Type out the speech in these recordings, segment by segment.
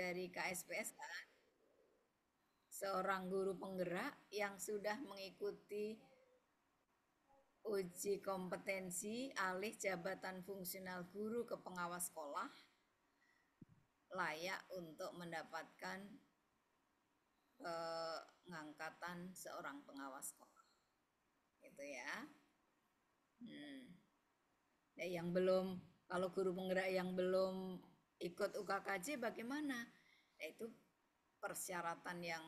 dari KSPS kan, seorang guru penggerak yang sudah mengikuti uji kompetensi alih jabatan fungsional guru ke pengawas sekolah layak untuk mendapatkan pengangkatan seorang pengawas sekolah. Gitu ya. Ya, yang belum, kalau guru penggerak yang belum ikut UKKJ bagaimana? Yaitu persyaratan yang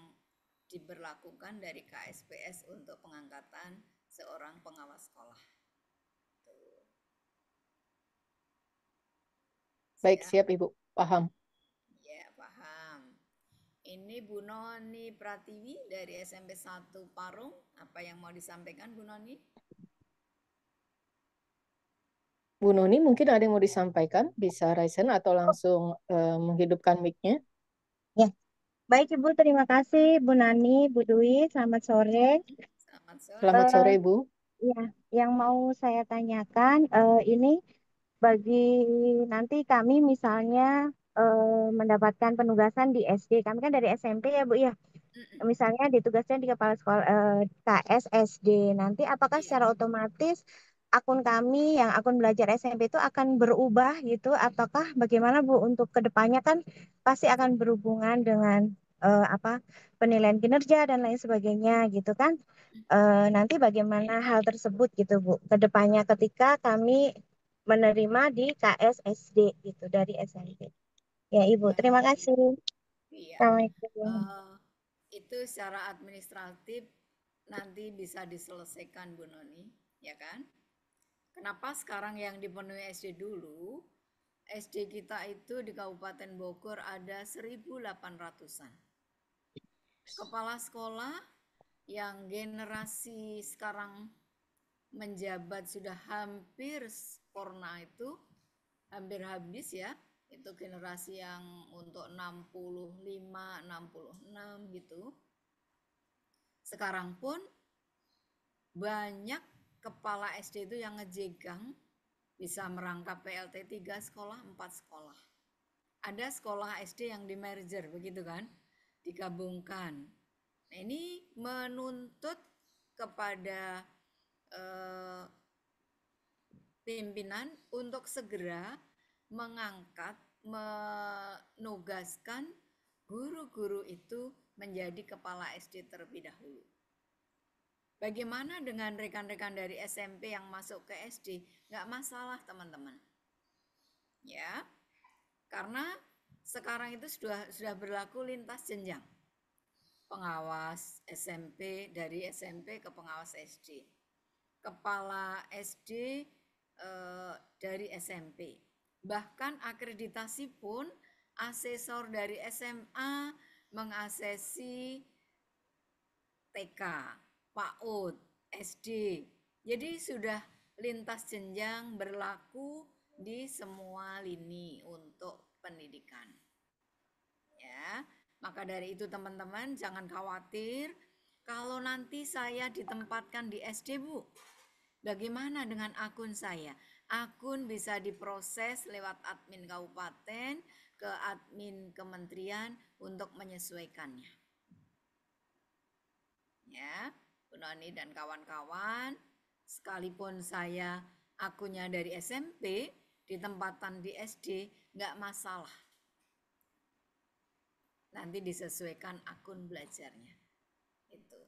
diberlakukan dari KSPS untuk pengangkatan seorang pengawas sekolah. Baik, Siap? siap Ibu. Paham. Ya, paham. Ini Bu Noni Pratiwi dari SMP 1 Parung. Apa yang mau disampaikan Bu Noni? Bu Noni, mungkin ada yang mau disampaikan? Bisa raisen atau langsung menghidupkan mic-nya? Ya, baik Ibu, terima kasih Bu Nani, Bu Dwi, selamat sore. Selamat sore. Selamat Eh, sore, Ibu. ya, yang mau saya tanyakan ini bagi nanti kami misalnya mendapatkan penugasan di SD, kami kan dari SMP ya Bu ya. Misalnya ditugaskan di kepala sekolah KSSD, nanti apakah Iya. secara otomatis akun kami yang akun belajar SMP itu akan berubah gitu, ataukah bagaimana Bu untuk kedepannya kan pasti akan berhubungan dengan apa penilaian kinerja dan lain sebagainya gitu kan. Nanti bagaimana hal tersebut gitu Bu kedepannya ketika kami menerima di KSSD gitu dari SMP. Ya Ibu, terima Baik. kasih. Iya. Assalamualaikum. Eh, itu secara administratif nanti bisa diselesaikan Bu Noni, ya kan? Kenapa sekarang yang dipenuhi SD dulu? SD kita itu di Kabupaten Bogor ada 1.800-an. Kepala sekolah yang generasi sekarang menjabat sudah hampir sempurna itu hampir habis ya. Itu generasi yang untuk 65, 66 gitu. Sekarang pun banyak kepala SD itu yang ngejegang bisa merangkap PLT 3 sekolah, 4 sekolah. Ada sekolah SD yang di merger begitu kan? Digabungkan. Nah, ini menuntut kepada eh, pimpinan untuk segera mengangkat, menugaskan guru-guru itu menjadi kepala SD terlebih dahulu. Bagaimana dengan rekan-rekan dari SMP yang masuk ke SD? Nggak masalah teman-teman. Ya, karena sekarang itu sudah berlaku lintas jenjang. Pengawas SMP, dari SMP ke pengawas SD. Kepala SD dari SMP. Bahkan akreditasi pun asesor dari SMA mengasesi TK, PAUD, SD. Jadi sudah lintas jenjang berlaku di semua lini untuk pendidikan. Ya, maka dari itu teman-teman jangan khawatir kalau nanti saya ditempatkan di SD, Bu. Bagaimana dengan akun saya? Akun bisa diproses lewat admin kabupaten ke admin kementerian untuk menyesuaikannya. Ya, Bu Noni dan kawan-kawan, sekalipun saya akunnya dari SMP, ditempatkan di SD, nggak masalah. Nanti disesuaikan akun belajarnya. Itu.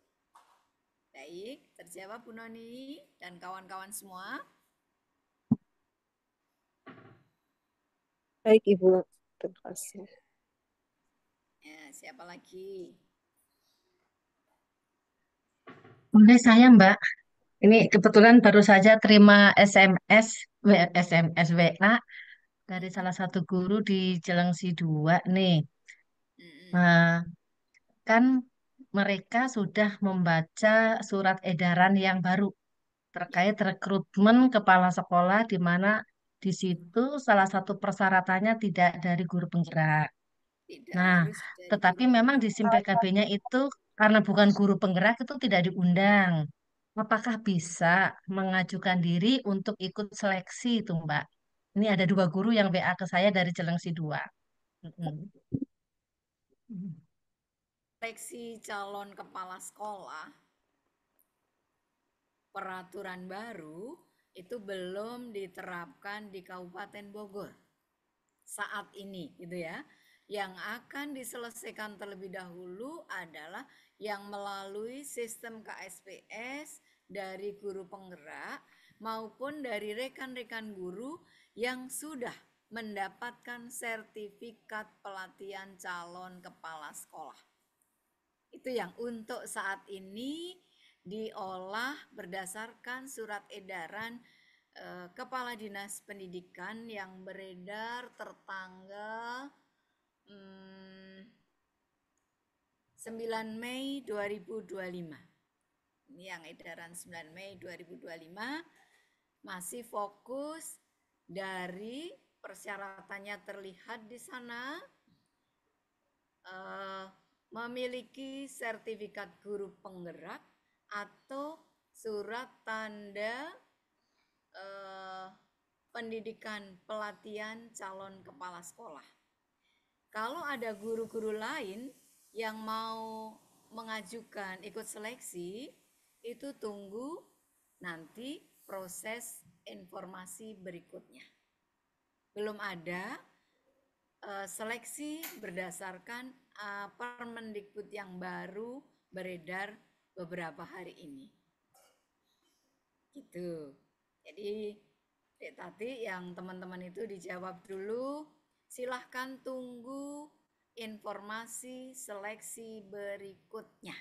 Baik, terjawab Bu Noni dan kawan-kawan semua. Baik, Ibu. Terima kasih. Ya, siapa lagi? Boleh saya Mbak, ini kebetulan baru saja terima SMS WA dari salah satu guru di Jelengsi 2 nih. Nah, kan mereka sudah membaca surat edaran yang baru Ya, terkait rekrutmen kepala sekolah di mana di situ salah satu persyaratannya tidak dari guru penggerak. tidak Nah, harus dari guru tetapi memang di penggerak. SIM PKB-nya itu karena bukan guru penggerak itu tidak diundang. Apakah bisa mengajukan diri untuk ikut seleksi itu, Mbak? Ini ada dua guru yang WA ke saya dari Jelengsi 2. Mm-mm. seleksi calon kepala sekolah, peraturan baru itu belum diterapkan di Kabupaten Bogor saat ini gitu ya. Yang akan diselesaikan terlebih dahulu adalah yang melalui sistem KSPS dari guru penggerak maupun dari rekan-rekan guru yang sudah mendapatkan sertifikat pelatihan calon kepala sekolah. Itu yang untuk saat ini diolah berdasarkan surat edaran Kepala Dinas Pendidikan yang beredar tertanggal 9 Mei 2025. Ini yang edaran 9 Mei 2025 masih fokus dari persyaratannya terlihat di sana memiliki sertifikat guru penggerak atau surat tanda pendidikan pelatihan calon kepala sekolah. Kalau ada guru-guru lain yang mau mengajukan ikut seleksi, itu tunggu nanti proses informasi berikutnya. Belum ada seleksi berdasarkan Permendikbud yang baru beredar beberapa hari ini. Gitu. Jadi tadi yang teman-teman itu dijawab dulu. Silahkan tunggu informasi seleksi berikutnya.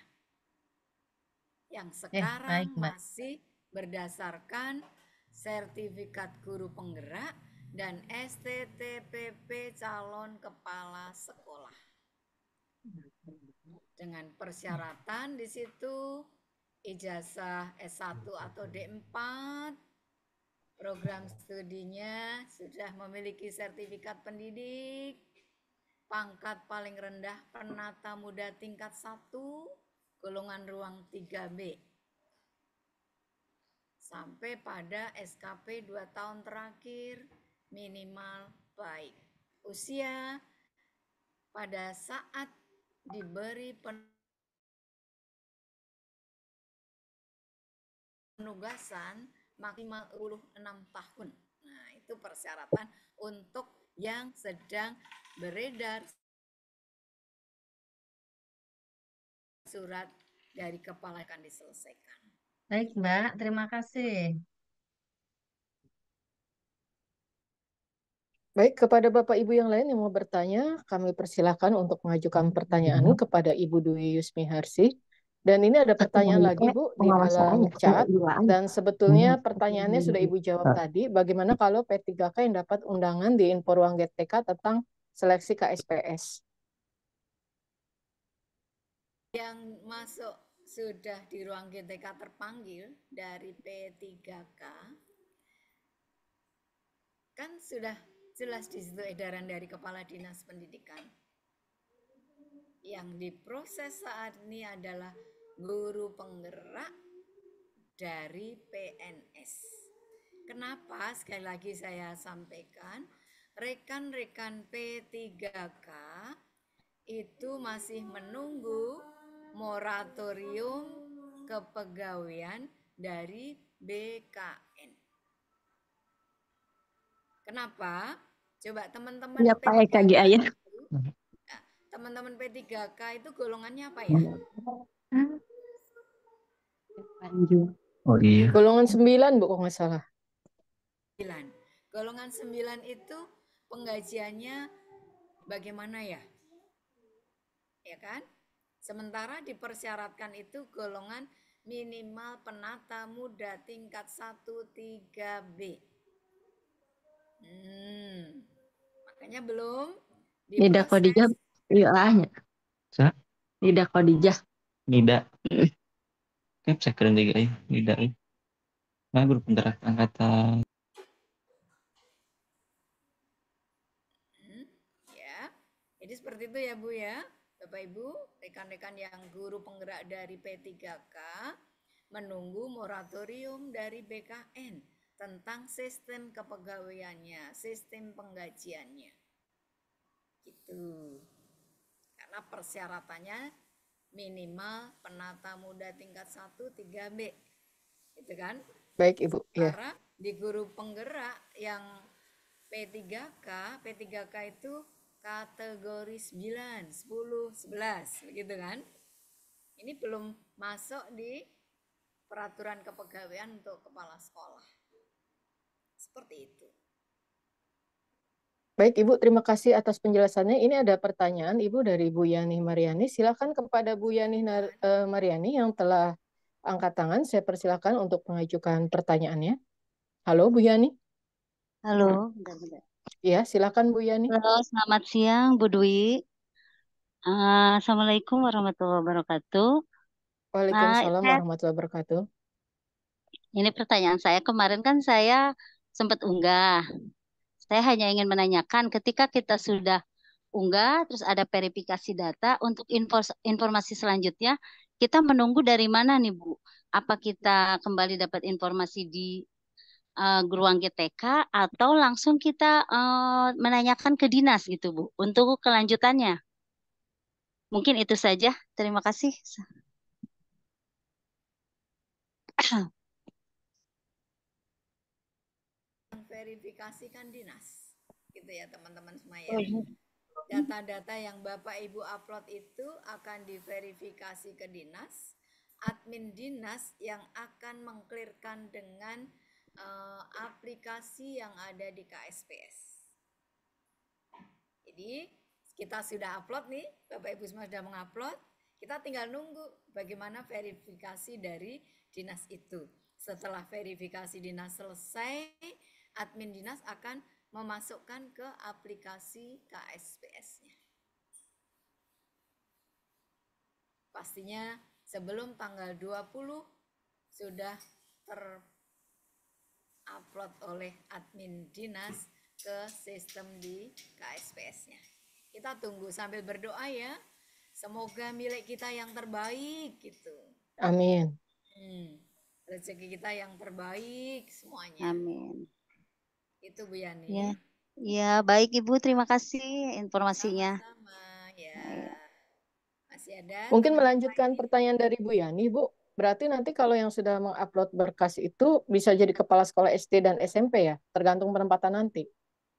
Yang sekarang masih berdasarkan sertifikat guru penggerak dan STTPP calon kepala sekolah. Dengan persyaratan di situ ijazah S1 atau D4, program studinya sudah memiliki sertifikat pendidik, pangkat paling rendah penata muda tingkat 1, golongan ruang 3B. Sampai pada SKP 2 tahun terakhir minimal baik. Usia pada saat diberi penugasan maksimal 26 tahun. Nah, itu persyaratan untuk yang sedang beredar surat dari kepala akan diselesaikan. Baik, Mbak. Terima kasih. Baik, kepada Bapak Ibu yang lain yang mau bertanya, kami persilakan untuk mengajukan pertanyaan kepada Ibu Dwi Yusmi Harsi. Dan ini ada pertanyaan lagi, Bu, di dalam chat. Dan sebetulnya pertanyaannya sudah Ibu jawab tadi. Bagaimana kalau P3K yang dapat undangan di Info Ruang GTK tentang seleksi KSPS? Yang masuk sudah di ruang GTK terpanggil dari P3K, kan sudah jelas di situ edaran dari Kepala Dinas Pendidikan. Yang diproses saat ini adalah guru penggerak dari PNS. Kenapa? Sekali lagi saya sampaikan, rekan-rekan P3K itu masih menunggu moratorium kepegawaian dari BKN. Kenapa? Coba teman-teman Ya, Pak P3K EKGA ya. Teman-teman P3K itu golongannya apa ya? Oh iya. Golongan 9, Bu, kalau nggak salah. 9. Golongan 9 itu penggajiannya bagaimana ya? Ya kan? Sementara dipersyaratkan itu golongan minimal penata muda tingkat 1 3B. Makanya belum Nida Khadijah wilayahnya. Sa? Nida Khadijah. Nida. Kan saya keren juga ya, Nida. Nah, guru penggerak angkatan. Ya. Jadi seperti itu ya Bu ya. Bapak Ibu, rekan-rekan yang guru penggerak dari P3K menunggu moratorium dari BKN tentang sistem kepegawaiannya, sistem penggajiannya. Gitu. Karena persyaratannya minimal penata muda tingkat 1 3B. Gitu kan? Baik, Ibu. Ya. Sementara di guru penggerak yang P3K itu kategori 9, 10, 11, begitu kan? Ini belum masuk di peraturan kepegawaian untuk kepala sekolah. Seperti itu. Baik, Ibu, terima kasih atas penjelasannya. Ini ada pertanyaan, Ibu, dari Bu Yani Mariani. Silakan kepada Bu Yani Mariani yang telah angkat tangan. Saya persilakan untuk mengajukan pertanyaannya. Halo, Bu Yani. Halo. Ya, silakan Bu Yani. Halo, selamat siang Bu Dwi. Assalamualaikum warahmatullahi wabarakatuh. Waalaikumsalam Saya, warahmatullahi wabarakatuh. ini pertanyaan saya kemarin kan saya sempat unggah. Saya hanya ingin menanyakan ketika kita sudah unggah, terus ada verifikasi data untuk informasi selanjutnya, kita menunggu dari mana nih Bu? Apa kita kembali dapat informasi di ruang GTK atau langsung kita menanyakan ke dinas gitu Bu untuk kelanjutannya? Mungkin itu saja. Terima kasih. Verifikasi kan dinas. Gitu ya teman-teman semua ya. Oh, iya. Data-data yang Bapak Ibu upload itu akan diverifikasi ke dinas. Admin dinas yang akan mengklirkan dengan aplikasi yang ada di KSPS. Jadi kita sudah upload nih, Bapak Ibu semua sudah mengupload. Kita tinggal nunggu bagaimana verifikasi dari dinas itu. Setelah verifikasi dinas selesai, admin dinas akan memasukkan ke aplikasi KSPS-nya. Pastinya sebelum tanggal 20 sudah terupload oleh admin dinas ke sistem di KSPS-nya. Kita tunggu sambil berdoa ya. Semoga milik kita yang terbaik gitu. Amin. Rezeki kita yang terbaik semuanya. Amin. Itu Bu Yani. Ya, ya baik Ibu, terima kasih informasinya. Sama-sama ya. Masih ada. Mungkin melanjutkan pertanyaan dari Bu Yani, Bu. Berarti nanti kalau yang sudah mengupload berkas itu bisa jadi kepala sekolah SD dan SMP ya, tergantung penempatan nanti.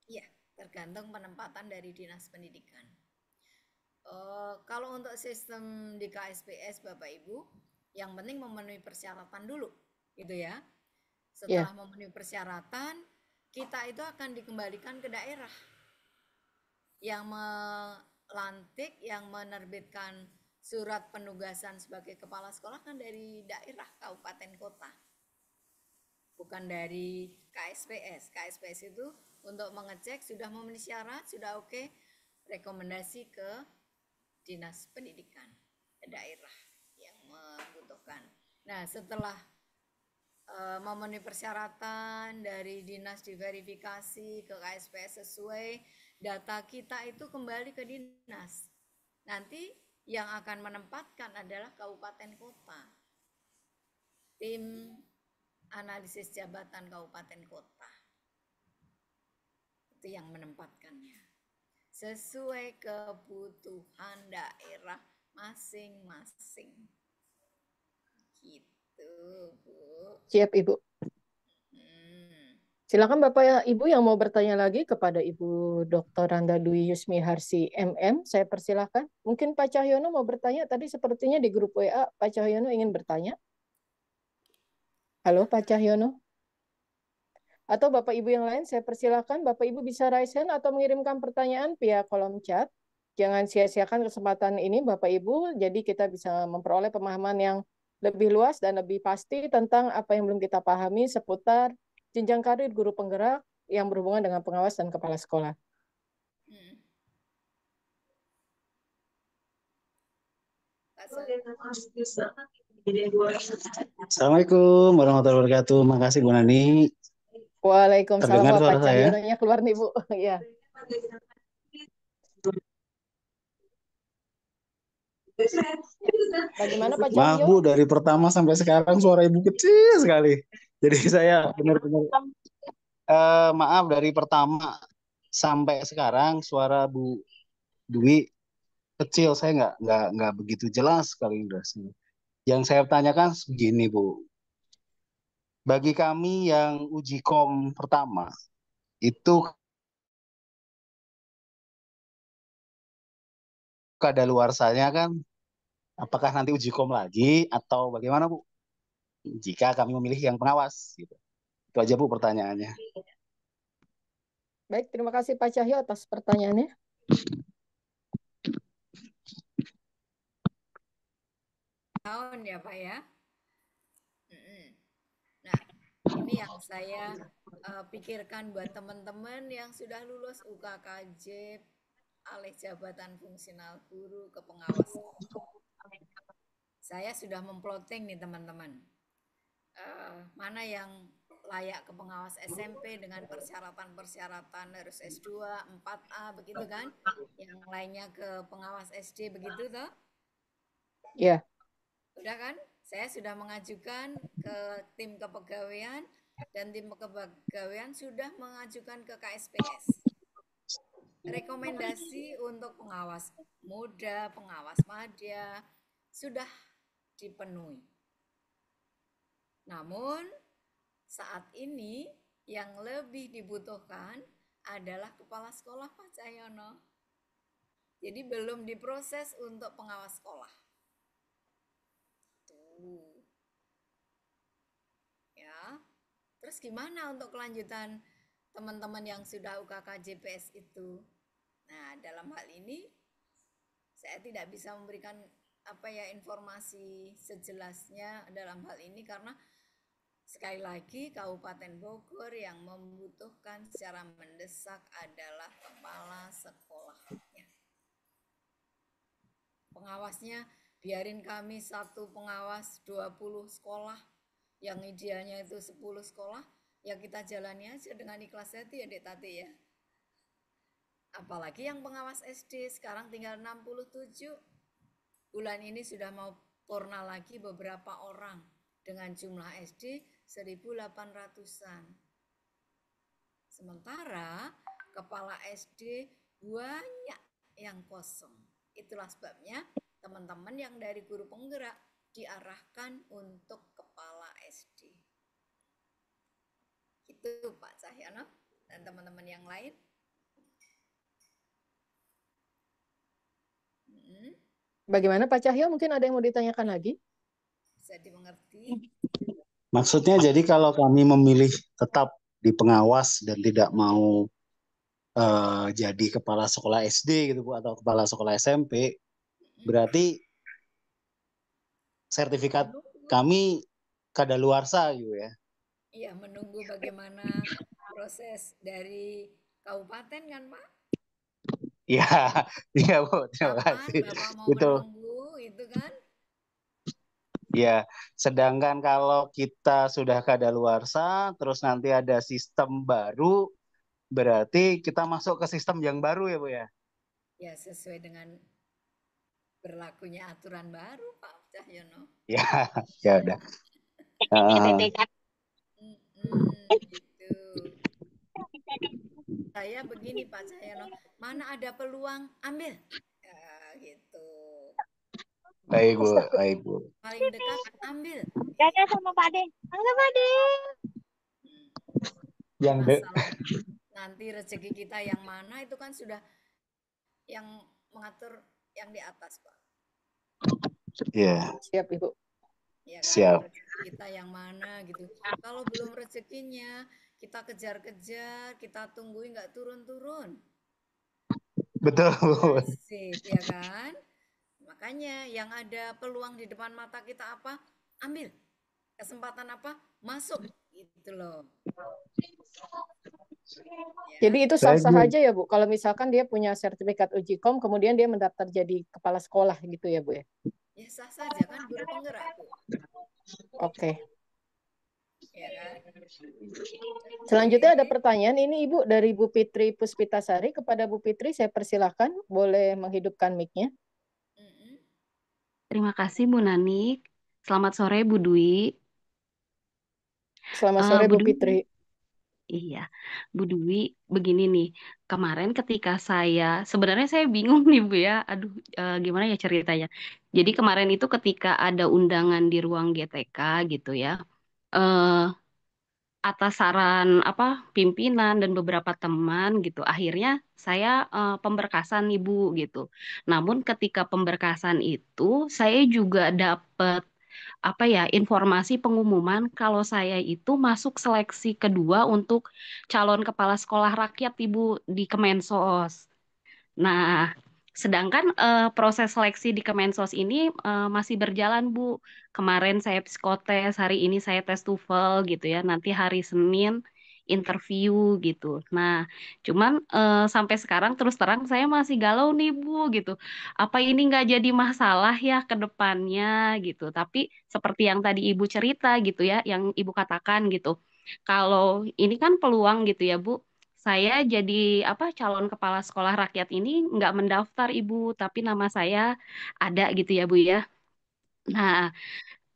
Iya, tergantung penempatan dari dinas pendidikan. Kalau untuk sistem di KSPS Bapak Ibu, yang penting memenuhi persyaratan dulu, gitu ya. Setelah memenuhi persyaratan, kita itu akan dikembalikan ke daerah yang melantik, yang menerbitkan surat penugasan sebagai kepala sekolah kan dari daerah, kabupaten, kota, bukan dari KSPS. KSPS itu untuk mengecek sudah memenuhi syarat, sudah oke, rekomendasi ke dinas pendidikan daerah yang membutuhkan. Nah, setelah memenuhi persyaratan dari dinas diverifikasi ke KSPS sesuai, data kita itu kembali ke dinas. Nanti yang akan menempatkan adalah kabupaten kota. Tim analisis jabatan kabupaten kota. Itu yang menempatkannya. Sesuai kebutuhan daerah masing-masing. Gitu, Bu. Siap, Ibu. Silakan Bapak Ibu yang mau bertanya lagi kepada Ibu Dr. Randa Dwi Yusmi Harsi MM, saya persilakan. Mungkin Pak Cahyono mau bertanya, tadi sepertinya di grup WA Pak Cahyono ingin bertanya. Halo Pak Cahyono. Atau Bapak Ibu yang lain, saya persilakan Bapak Ibu bisa raise hand atau mengirimkan pertanyaan via kolom chat. Jangan sia-siakan kesempatan ini Bapak Ibu, jadi kita bisa memperoleh pemahaman yang lebih luas dan lebih pasti tentang apa yang belum kita pahami seputar jenjang karir guru penggerak yang berhubungan dengan pengawas dan kepala sekolah. Assalamualaikum warahmatullahi wabarakatuh. Makasih Bu Nani. Waalaikumsalam. Terdengar suara Pak saya? Cahyononya keluar nih Bu. Ya. Bagaimana Pak Maaf Cahyo? Bu, dari pertama sampai sekarang suara Ibu kecil sekali. Jadi saya benar-benar maaf, dari pertama sampai sekarang suara Bu Dwi kecil, saya nggak begitu jelas sekali Indrasnya. Yang saya tanyakan begini Bu, bagi kami yang uji kom pertama itu kadaluarsanya kan, apakah nanti uji kom lagi atau bagaimana Bu? Jika kami memilih yang pengawas, gitu. Itu aja Bu pertanyaannya. Baik, terima kasih Pak Cahyo atas pertanyaannya. Tahun ya Pak ya. Nah, ini yang saya pikirkan buat teman-teman yang sudah lulus UKKJ, alih jabatan fungsional guru ke pengawas. Saya sudah memploting nih teman-teman. Mana yang layak ke pengawas SMP dengan persyaratan-persyaratan harus S2, 4A begitu kan? Yang lainnya ke pengawas SD begitu toh? Iya. Udah kan? Saya sudah mengajukan ke tim kepegawaian dan tim kepegawaian sudah mengajukan ke KSPS. Rekomendasi untuk pengawas muda, pengawas madya sudah dipenuhi. Namun saat ini yang lebih dibutuhkan adalah kepala sekolah Pak Cahyono. Jadi belum diproses untuk pengawas sekolah. Tuh. Ya. Terus gimana untuk kelanjutan teman-teman yang sudah UKKJPS itu? Nah, dalam hal ini saya tidak bisa memberikan informasi sejelasnya dalam hal ini karena sekali lagi Kabupaten Bogor yang membutuhkan secara mendesak adalah kepala sekolahnya. Pengawasnya biarin kami satu pengawas 20 sekolah, yang idealnya itu 10 sekolah, ya kita jalani aja dengan ikhlas hati ya Dek Tati ya. Apalagi yang pengawas SD sekarang tinggal 67. Bulan ini sudah mau purna lagi beberapa orang dengan jumlah SD 1.800-an. Sementara kepala SD banyak yang kosong. Itulah sebabnya teman-teman yang dari guru penggerak diarahkan untuk kepala SD. Itu Pak Cahyono dan teman-teman yang lain. Bagaimana Pak Cahyo? Mungkin ada yang mau ditanyakan lagi? Bisa dimengerti? Maksudnya jadi kalau kami memilih tetap di pengawas dan tidak mau jadi kepala sekolah SD gitu Bu, atau kepala sekolah SMP, berarti sertifikat kami kadaluarsa gitu ya? Iya, menunggu bagaimana proses dari kabupaten kan Pak? Iya, iya Bu, terima kasih. Bapak mau Itu. menunggu itu kan? Ya, sedangkan kalau kita sudah kadaluarsa, terus nanti ada sistem baru, berarti kita masuk ke sistem yang baru ya Bu ya? Ya, sesuai dengan berlakunya aturan baru Pak Cahyono. Ya, ya udah. Gitu. Saya begini Pak Cahyono, mana ada peluang ambil, ya, gitu. Baik Bu, baik Bu. Paling dekat ambil. Dadah sama Pak De. Halo Pak De. Yang Masalah nanti rezeki kita yang mana itu kan sudah yang mengatur yang di atas Pak. Iya. Siap Ibu. Ya kan? Siap. Rezeki kita yang mana gitu. Kalau belum rezekinya kita kejar-kejar, kita tungguin nggak turun-turun. Betul Bu. Sip, ya kan? Makanya yang ada peluang di depan mata kita apa? Ambil. Kesempatan apa? Masuk. Gitu loh. Ya. Jadi itu sah-sah aja ya Bu, kalau misalkan dia punya sertifikat uji kom, kemudian dia mendaftar jadi kepala sekolah gitu ya Bu ya? Ya sah saja kan guru penggerak Bu. Oke. Ya kan? Selanjutnya ada pertanyaan, ini Ibu dari Bu Fitri Puspitasari. Kepada Bu Fitri saya persilahkan, boleh menghidupkan mic-nya. Terima kasih Bu Nanik. Selamat sore Bu Dwi. Selamat sore Bu Fitri. Iya, Bu Dwi, begini nih. Kemarin ketika sebenarnya saya bingung nih Bu ya. Aduh, gimana ya ceritanya? Jadi kemarin itu ketika ada undangan di ruang GTK gitu ya. eh Atas saran apa pimpinan dan beberapa teman gitu, akhirnya saya pemberkasan Ibu gitu. Namun ketika pemberkasan itu, saya juga dapat apa ya informasi pengumuman kalau saya itu masuk seleksi kedua untuk calon kepala sekolah rakyat Ibu di Kemensos. Nah, sedangkan proses seleksi di Kemensos ini masih berjalan, Bu. Kemarin saya psikotes, hari ini saya tes TOEFL gitu ya. Nanti hari Senin interview gitu. Nah, cuman sampai sekarang terus terang saya masih galau nih, Bu, gitu. Apa ini nggak jadi masalah ya ke depannya gitu. Tapi seperti yang tadi Ibu cerita gitu ya, yang Ibu katakan gitu. Kalau ini kan peluang gitu ya, Bu, saya jadi apa calon kepala sekolah rakyat ini nggak mendaftar Ibu, tapi nama saya ada gitu ya Bu ya. Nah,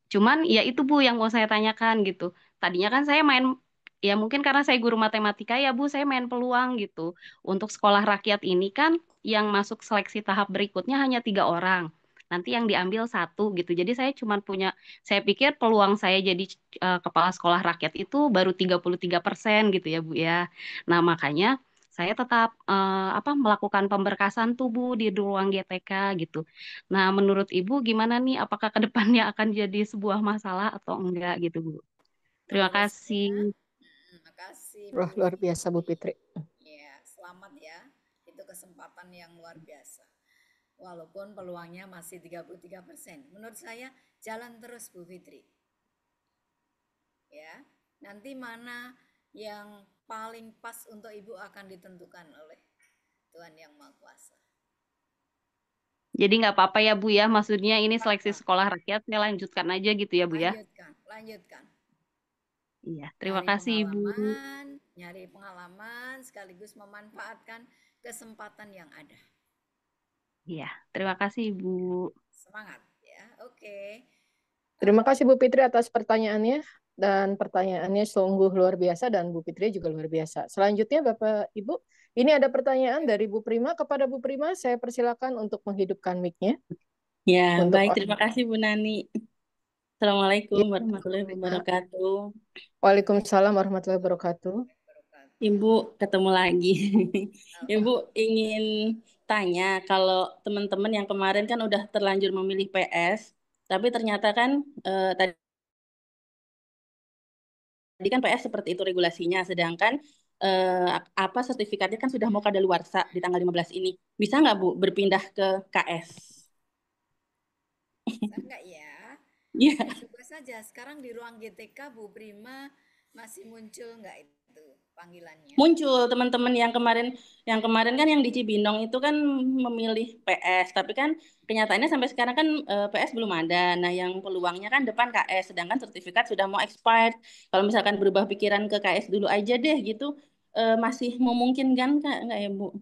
cuman ya itu Bu yang mau saya tanyakan gitu. Tadinya kan saya main, ya mungkin karena saya guru matematika ya Bu, saya main peluang gitu. Untuk sekolah rakyat ini kan yang masuk seleksi tahap berikutnya hanya 3 orang. Nanti yang diambil satu gitu. Jadi saya pikir peluang saya jadi kepala sekolah rakyat itu baru 33% gitu ya Bu ya. Nah makanya saya tetap apa melakukan pemberkasan tuh Bu di ruang GTK gitu. Nah, menurut Ibu gimana nih? Apakah ke depannya akan jadi sebuah masalah atau enggak gitu, Bu? Terima Penerusnya, kasih. makasih Bu Wah, luar Dwi. biasa Bu Fitri. Ya, selamat ya. Itu kesempatan yang luar biasa. Walaupun peluangnya masih 33%. Menurut saya jalan terus Bu Fitri. Ya, nanti mana yang paling pas untuk Ibu akan ditentukan oleh Tuhan Yang Maha Kuasa. Jadi nggak apa-apa ya, Bu ya? Maksudnya ini seleksi Apa? sekolah rakyat, saya lanjutkan aja gitu ya, Bu ya? Lanjutkan. Iya, terima kasih, Ibu. Nyari pengalaman sekaligus memanfaatkan kesempatan yang ada. Iya, terima kasih, Ibu. Semangat ya. Oke. Terima kasih Bu Fitri atas pertanyaannya, dan pertanyaannya sungguh luar biasa, dan Bu Fitri juga luar biasa. Selanjutnya Bapak Ibu, ini ada pertanyaan dari Bu Prima. Kepada Bu Prima, saya persilakan untuk menghidupkan mic-nya. Ya, Untuk baik. Terima kasih Bu Nani. Assalamualaikum Ya, warahmatullahi wabarakatuh. Waalaikumsalam warahmatullahi wabarakatuh. Ibu ketemu lagi. Ibu ingin tanya, kalau teman-teman yang kemarin kan udah terlanjur memilih PS, tapi ternyata kan tadi kan PS seperti itu regulasinya, sedangkan apa sertifikatnya kan sudah mau kadaluarsa di tanggal 15 ini. Bisa nggak Bu berpindah ke KS? Bisa nggak ya? Iya. Ya, coba saja. Sekarang di ruang GTK Bu Prima masih muncul nggak itu panggilannya? Muncul teman-teman yang kemarin kan yang di Cibinong itu kan memilih PS, tapi kan kenyataannya sampai sekarang kan PS belum ada. Nah, yang peluangnya kan depan KS, sedangkan sertifikat sudah mau expired. Kalau misalkan berubah pikiran ke KS dulu aja deh gitu, masih memungkinkan nggak ya Bu?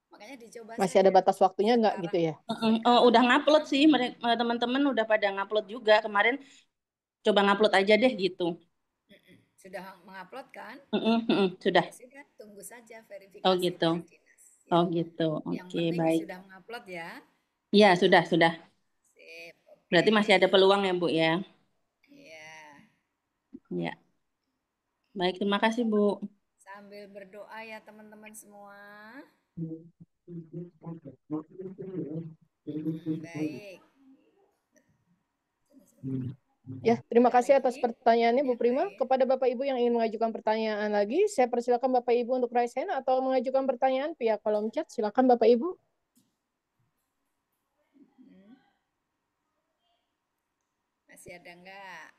Makanya dicoba Masih saja. ada batas waktunya nggak gitu ya? Udah ngupload sih, teman-teman udah pada ngupload juga kemarin. Coba ngupload aja deh gitu. Sudah mengupload kan? Sudah. Ya sudah, tunggu saja verifikasi. Oh gitu. Dari dinas, ya. Oh gitu. Yang Oke, penting baik. sudah mengupload ya. Iya, sudah. Sip, oke. Berarti masih ada peluang ya, Bu ya? Iya. Ya. Baik, terima kasih, Bu. Sambil berdoa ya teman-teman semua. Baik. Ya, terima kasih atas pertanyaannya Bu Prima. Kepada Bapak Ibu yang ingin mengajukan pertanyaan lagi, saya persilakan Bapak Ibu untuk raise hand atau mengajukan pertanyaan via kolom chat. Silakan Bapak Ibu. Masih ada enggak?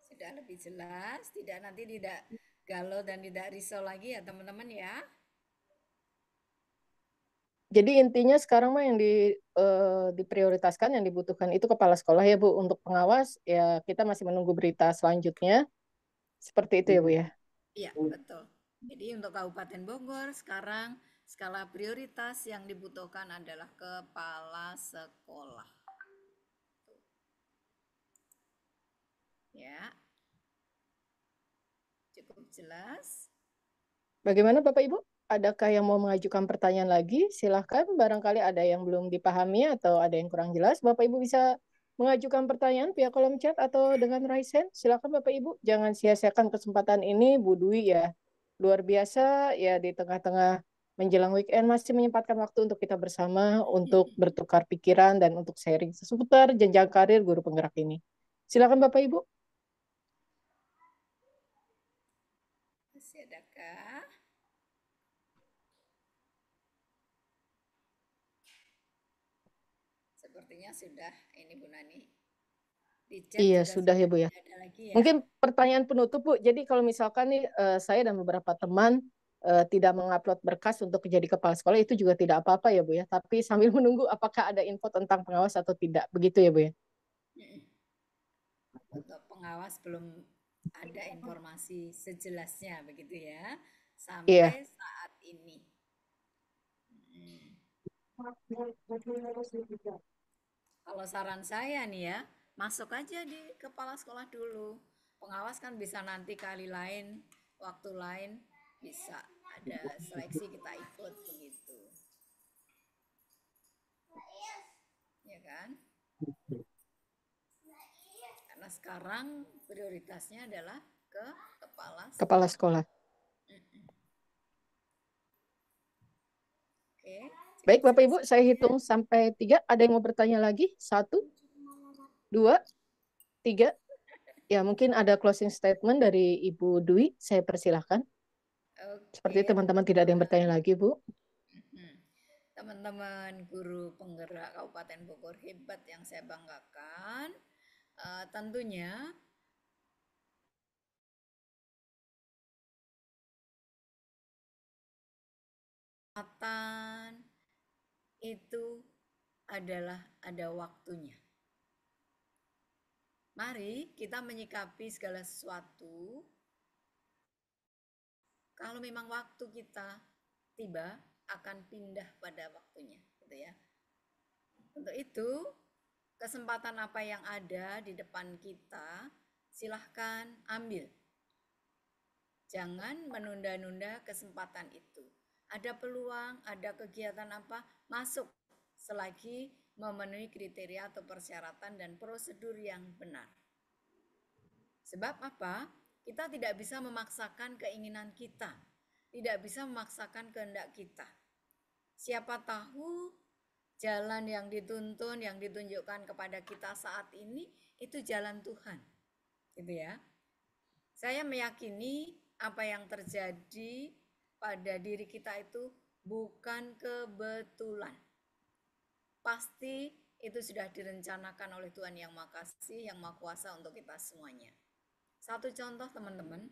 Sudah lebih jelas, nanti tidak galau dan tidak risau lagi ya teman-teman ya. Jadi intinya sekarang mah yang diprioritaskan, yang dibutuhkan itu kepala sekolah ya Bu. Untuk pengawas ya kita masih menunggu berita selanjutnya. Seperti itu ya Bu ya? Iya, betul. Jadi untuk Kabupaten Bogor sekarang skala prioritas yang dibutuhkan adalah kepala sekolah. Ya, cukup jelas. Bagaimana Bapak Ibu? Adakah yang mau mengajukan pertanyaan lagi? Silahkan, barangkali ada yang belum dipahami atau ada yang kurang jelas. Bapak Ibu bisa mengajukan pertanyaan via kolom chat atau dengan raise hand. Silahkan Bapak Ibu, jangan sia-siakan kesempatan ini. Bu Dwi ya, luar biasa ya di tengah-tengah menjelang weekend masih menyempatkan waktu untuk kita bersama, untuk bertukar pikiran dan untuk sharing seputar jenjang karir guru penggerak ini. Silakan Bapak Ibu. Masih adakah? Sepertinya sudah ini Bu Nani. Di chat Iya, juga sudah ya Bu ya. tidak ada lagi ya. Mungkin pertanyaan penutup Bu. Jadi kalau misalkan nih saya dan beberapa teman tidak mengupload berkas untuk jadi kepala sekolah itu juga tidak apa-apa ya Bu ya. Tapi sambil menunggu apakah ada info tentang pengawas atau tidak. Begitu ya Bu ya. Untuk pengawas belum ada informasi sejelasnya begitu ya. Sampai saat ini. Kalau saran saya nih ya, masuk aja di kepala sekolah dulu. Pengawas kan bisa nanti kali lain, waktu lain bisa ada seleksi kita ikut begitu. Ya kan? Karena sekarang prioritasnya adalah ke kepala sekolah. Oke. Baik Bapak Ibu, saya hitung sampai 3. Ada yang mau bertanya lagi? 1, 2, 3. Ya, mungkin ada closing statement dari Ibu Dwi. Saya persilahkan. Seperti teman-teman tidak ada yang bertanya lagi, Bu. Teman-teman guru penggerak Kabupaten Bogor hebat yang saya banggakan, tentunya itu adalah ada waktunya. Mari kita menyikapi segala sesuatu. Kalau memang waktu kita tiba, akan pindah pada waktunya, gitu ya. Untuk itu, kesempatan apa yang ada di depan kita, silahkan ambil. Jangan menunda-nunda kesempatan itu. Ada peluang, ada kegiatan apa, masuk selagi memenuhi kriteria atau persyaratan dan prosedur yang benar. Sebab apa? Kita tidak bisa memaksakan keinginan kita, tidak bisa memaksakan kehendak kita. Siapa tahu jalan yang dituntun, yang ditunjukkan kepada kita saat ini itu jalan Tuhan, gitu ya. Saya meyakini apa yang terjadi pada diri kita itu bukan kebetulan. Pasti itu sudah direncanakan oleh Tuhan Yang Maha Kasih, Yang Maha Kuasa untuk kita semuanya. Satu contoh teman-teman,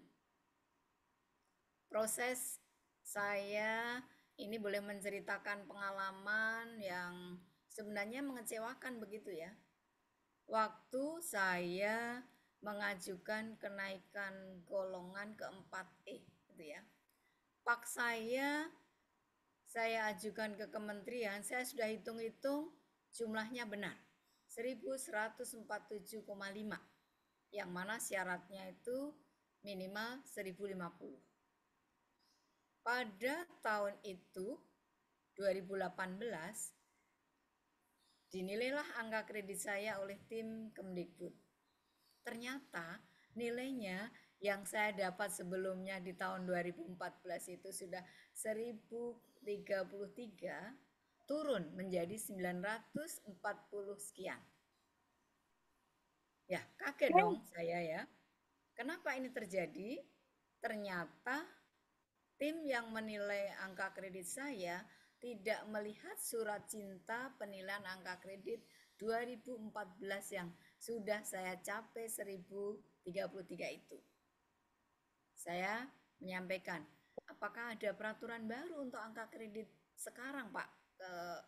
proses saya ini boleh menceritakan pengalaman yang sebenarnya mengecewakan begitu ya. Waktu saya mengajukan kenaikan golongan ke 4E gitu ya. Pak saya ajukan ke kementerian, saya sudah hitung-hitung jumlahnya benar. 1147,5. Yang mana syaratnya itu minimal 1050. Pada tahun itu 2018 dinilailah angka kredit saya oleh tim Kemdikbud. Ternyata nilainya yang saya dapat sebelumnya di tahun 2014 itu sudah 1033, turun menjadi 940 sekian. Ya, kaget dong saya ya. Kenapa ini terjadi? Ternyata tim yang menilai angka kredit saya tidak melihat surat cinta penilaian angka kredit 2014 yang sudah saya capai 1033 itu. Saya menyampaikan, apakah ada peraturan baru untuk angka kredit sekarang Pak ke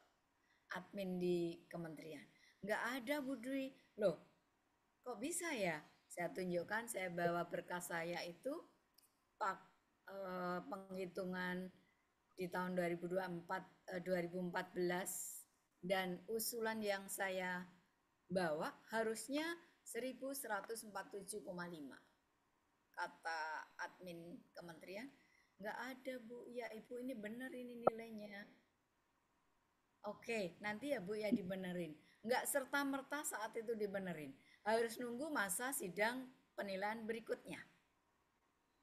admin di kementerian? Nggak ada Bu Dwi. Loh, kok bisa ya? Saya tunjukkan, saya bawa berkas saya itu, penghitungan di tahun 2014 dan usulan yang saya bawa harusnya 1147,5. Kata admin kementerian, nggak ada Bu. Ya Ibu, ini benar ini nilainya. Oke, nanti ya Bu ya dibenerin. Nggak serta-merta saat itu dibenerin. Harus nunggu masa sidang penilaian berikutnya.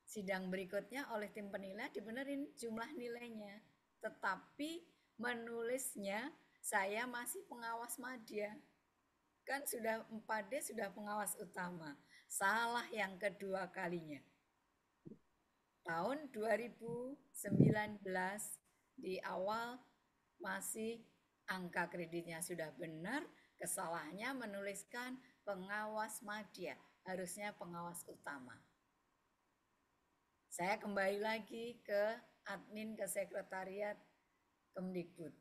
Sidang berikutnya oleh tim penilai dibenerin jumlah nilainya. Tetapi menulisnya saya masih pengawas madya. Kan sudah 4D sudah pengawas utama. Salah yang kedua kalinya. Tahun 2019 di awal masih angka kreditnya sudah benar, kesalahannya menuliskan pengawas madya, harusnya pengawas utama. Saya kembali lagi ke admin ke sekretariat Kemdikbud.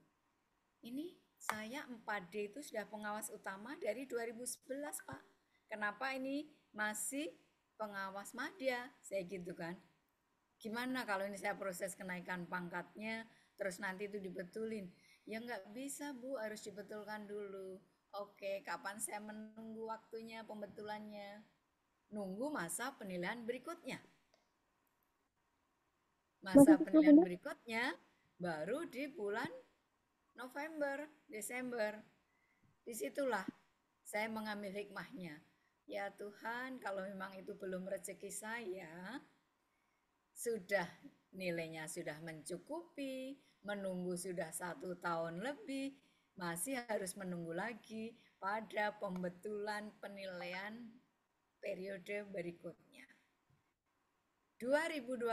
Ini saya 4D itu sudah pengawas utama dari 2011, Pak. Kenapa ini masih pengawas madya? Saya gitu kan. Gimana kalau ini saya proses kenaikan pangkatnya, terus nanti itu dibetulin? Ya nggak bisa Bu, harus dibetulkan dulu. Oke, kapan saya menunggu waktunya pembetulannya? Nunggu masa penilaian berikutnya. Masa penilaian berikutnya baru di bulan November, Desember. Disitulah saya mengambil hikmahnya. Ya Tuhan, kalau memang itu belum rezeki saya, sudah nilainya sudah mencukupi, menunggu sudah 1 tahun lebih, masih harus menunggu lagi pada pembetulan penilaian periode berikutnya. 2020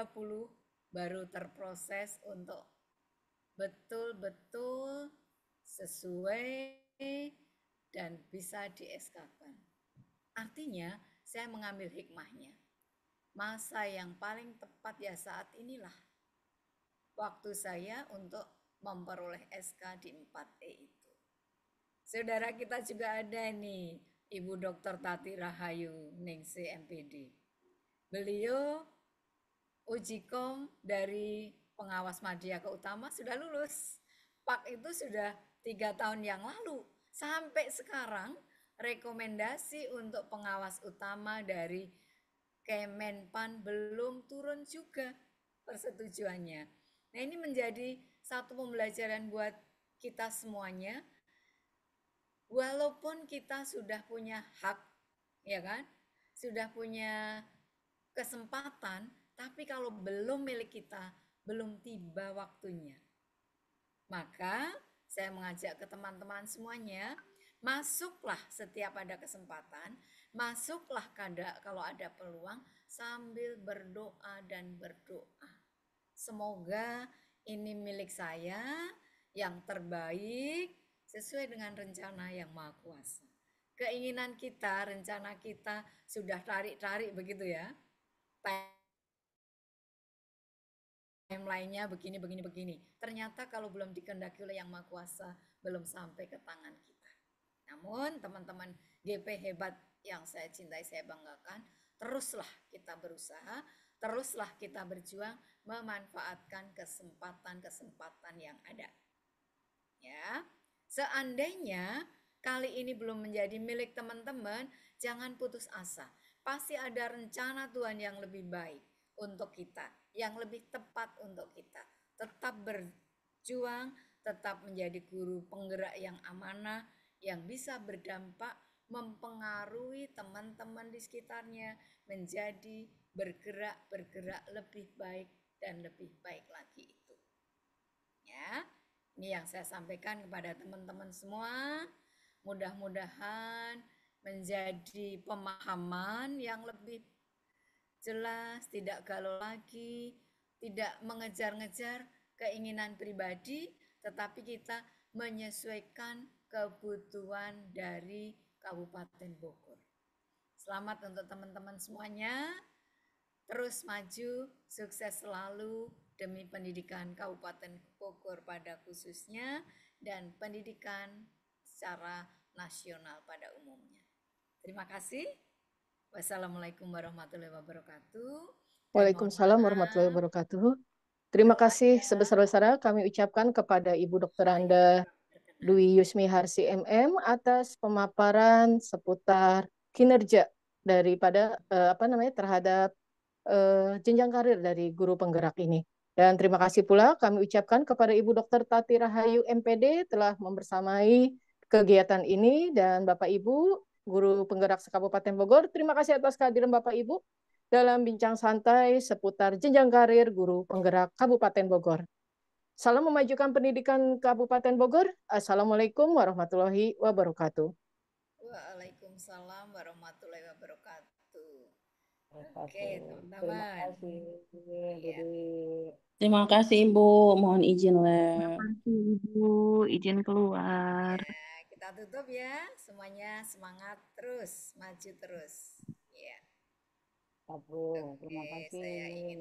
baru terproses untuk betul-betul sesuai dan bisa di-SK-kan. Artinya, saya mengambil hikmahnya. Masa yang paling tepat ya saat inilah waktu saya untuk memperoleh SK di 4E itu. Saudara kita juga ada nih, Ibu Dr. Tati Rahayu, Ningsi MPD. Beliau ujikom dari pengawas madya ke utama sudah lulus. Pak itu sudah 3 tahun yang lalu. Sampai sekarang rekomendasi untuk pengawas utama dari Kemenpan belum turun juga persetujuannya. Nah, ini menjadi satu pembelajaran buat kita semuanya. Walaupun kita sudah punya hak, ya kan? Sudah punya kesempatan, tapi kalau belum milik kita, belum tiba waktunya. Maka saya mengajak ke teman-teman semuanya, masuklah setiap ada kesempatan, masuklah kalau ada peluang sambil berdoa dan berdoa. Semoga ini milik saya yang terbaik sesuai dengan rencana yang Maha Kuasa. Keinginan kita, rencana kita sudah tarik-tarik begitu ya. Timeline-nya begini. Ternyata kalau belum dikehendaki oleh Yang Maha Kuasa, belum sampai ke tangan kita. Namun teman-teman GP hebat yang saya cintai, saya banggakan, teruslah kita berusaha, teruslah kita berjuang memanfaatkan kesempatan-kesempatan yang ada. Ya, seandainya kali ini belum menjadi milik teman-teman, jangan putus asa. Pasti ada rencana Tuhan yang lebih baik untuk kita, yang lebih tepat untuk kita. Tetap berjuang, tetap menjadi guru penggerak yang amanah, yang bisa berdampak, mempengaruhi teman-teman di sekitarnya, menjadi bergerak lebih baik dan lebih baik lagi itu. Ya, ini yang saya sampaikan kepada teman-teman semua. Mudah-mudahan menjadi pemahaman yang lebih jelas, tidak galau lagi, tidak mengejar-ngejar keinginan pribadi, tetapi kita menyesuaikan kebutuhan dari Kabupaten Bogor. Selamat untuk teman-teman semuanya, terus maju, sukses selalu demi pendidikan Kabupaten Bogor pada khususnya dan pendidikan secara nasional pada umumnya. Terima kasih. Wassalamualaikum warahmatullahi wabarakatuh. Waalaikumsalam warahmatullahi wabarakatuh. Terima kasih sebesar-besarnya kami ucapkan kepada Ibu Dr. Anda Dwi Yusmi Harsi MM atas pemaparan seputar kinerja daripada terhadap jenjang karir dari guru penggerak ini. Dan terima kasih pula kami ucapkan kepada Ibu Dr. Tati Rahayu MPD telah membersamai kegiatan ini, dan Bapak Ibu guru penggerak se-Kabupaten Bogor, terima kasih atas kehadiran Bapak Ibu dalam bincang santai seputar jenjang karir guru penggerak Kabupaten Bogor. Salam memajukan pendidikan Kabupaten Bogor. Assalamualaikum warahmatullahi wabarakatuh. Waalaikumsalam warahmatullahi wabarakatuh. Oke, Terima teman-teman. kasih, Ya. Terima kasih Ibu, mohon izin Terima Le. kasih Ibu, izin keluar. Ya, kita tutup ya. Semuanya semangat terus, maju terus. Ya. Bu. Terima Oke, kasih. saya ingin